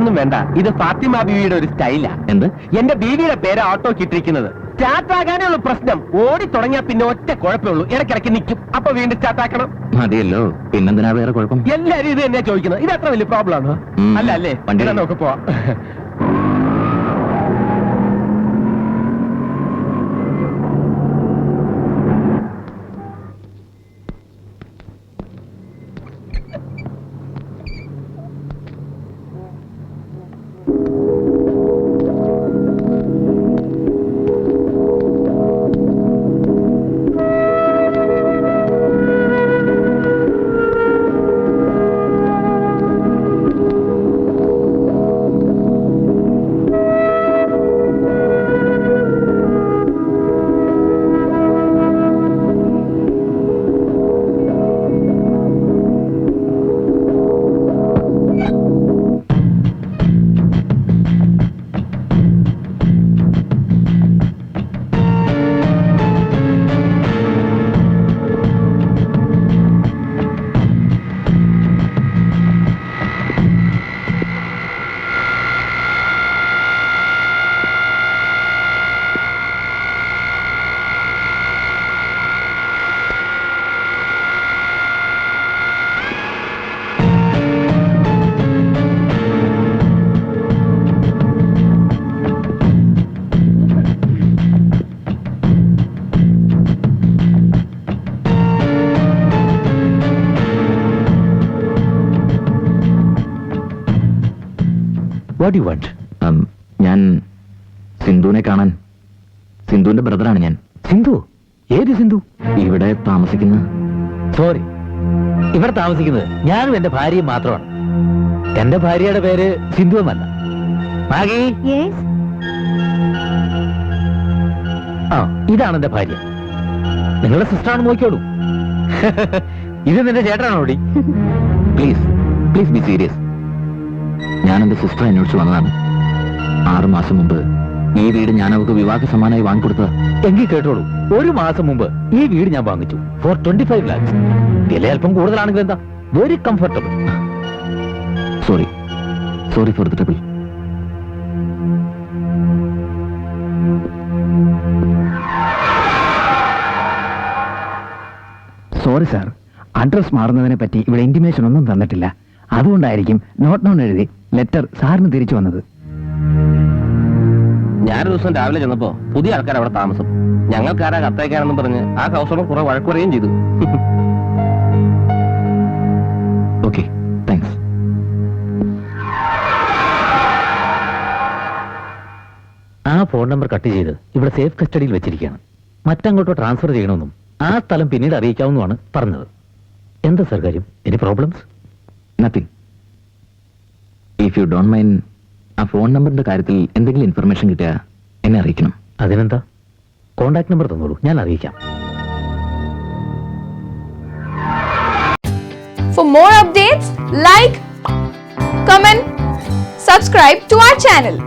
പേടിക്കൊന്നും വേണ്ട. ഇത് ഫാത്തിമ ബീവിയുടെ ഒരു സ്റ്റൈലാ. എന്ത്? എന്റെ ബീവിയുടെ പേര് ഓട്ടോ കിട്ടിയിരിക്കുന്നത്. സ്റ്റാർട്ട് ആകാനേ ഉള്ളൂ പ്രശ്നം. ഓടി തുടങ്ങിയാൽ പിന്നെ ഒറ്റ കുഴപ്പമുള്ളൂ, ഇടയ്ക്കിടയ്ക്ക് നിൽക്കും. അപ്പൊ വീണ്ടും സ്റ്റാർട്ട് ആക്കണം. മതിയല്ലോ, പിന്നെന്തിനാ വേറെ കുഴപ്പം? എല്ലാരും ഇത് തന്നെയാ ചോദിക്കുന്നത്. ഇത് അത്ര വലിയ പ്രോബ്ലം ആണോ? അല്ല അല്ലേ? നമുക്ക് പോവാം. What do you want? ഞാൻ സിന്ധുവിനെ കാണാൻ. സിന്ധുവിന്റെ ബ്രദറാണ് ഞാൻ. സിന്ധു? ഏത് സിന്ധു? ഇവിടെ താമസിക്കുന്ന. സോറി, ഇവിടെ താമസിക്കുന്നത് ഞാനും എന്റെ ഭാര്യയും മാത്രമാണ്. എന്റെ ഭാര്യയുടെ പേര് സിന്ധു എന്നല്ല. മാഗി, ഇതാണ് എന്റെ ഭാര്യ. നിങ്ങളുടെ സിസ്റ്ററാണ്, നോക്കിയോളൂ. ഇത് നിന്റെ ചേട്ടനാണോ? Please please be serious. ഞാൻ എന്റെ സിസ്റ്റർ അന്വേഷിച്ച് വന്നതാണ്. 6 മാസം മുമ്പ് ഈ വീട് ഞാൻ അവർക്ക് വിവാഹ സമ്മാനമായി വാങ്ങിക്കൊടുത്തതാ. എങ്കിൽ കേട്ടോളൂ, 1 മാസം മുമ്പ് ഈ വീട് ഞാൻ വാങ്ങിച്ചു ഫോർ 25 lakhs. വില അല്പം കൂടുതലാണെങ്കിൽ എന്താ, very comfortable. Sorry for the trouble. Sorry sir, address മാറുന്നതിനെ പറ്റി ഇവിടെ ഇന്റിമേഷൻ ഒന്നും തന്നിട്ടില്ല. അതുകൊണ്ടായിരിക്കും നോട്ട് നോൺ എഴുതി ലെറ്റർ സാറിന് തിരിച്ചു വന്നത്. ഞാനൊരു ദിവസം രാവിലെ ചെന്നപ്പോ പുതിയ ആൾക്കാർ അവിടെ താമസം. ഞങ്ങൾക്കാരാ കത്തയക്കാനെന്നും പറഞ്ഞ് ആ ഹൗസോളം കുറെ വഴക്കുറയും ചെയ്തു. Okay, thanks. ആ ഫോൺ നമ്പർ കട്ട് ചെയ്ത് ഇവിടെ സേഫ് കസ്റ്റഡിയിൽ വെച്ചിരിക്കുകയാണ്. മറ്റങ്ങോട്ടോ ട്രാൻസ്ഫർ ചെയ്യണമെന്നും ആ സ്ഥലം പിന്നീട് അറിയിക്കാവുന്നതാണ് പറഞ്ഞത്. എന്താ സർ കാര്യം? Any problems? Nothing. If you don't mind, ആ ഫോൺ നമ്പറിന്റെ കാര്യത്തിൽ എന്തെങ്കിലും ഇൻഫർമേഷൻ കിട്ടിയാൽ എന്നെ അറിയിക്കണം. അതിനെന്താ, കോണ്ടാക്ട് നമ്പർ തന്നോളൂ, ഞാൻ അറിയിക്കാം. For more updates, like, comment, subscribe to our channel.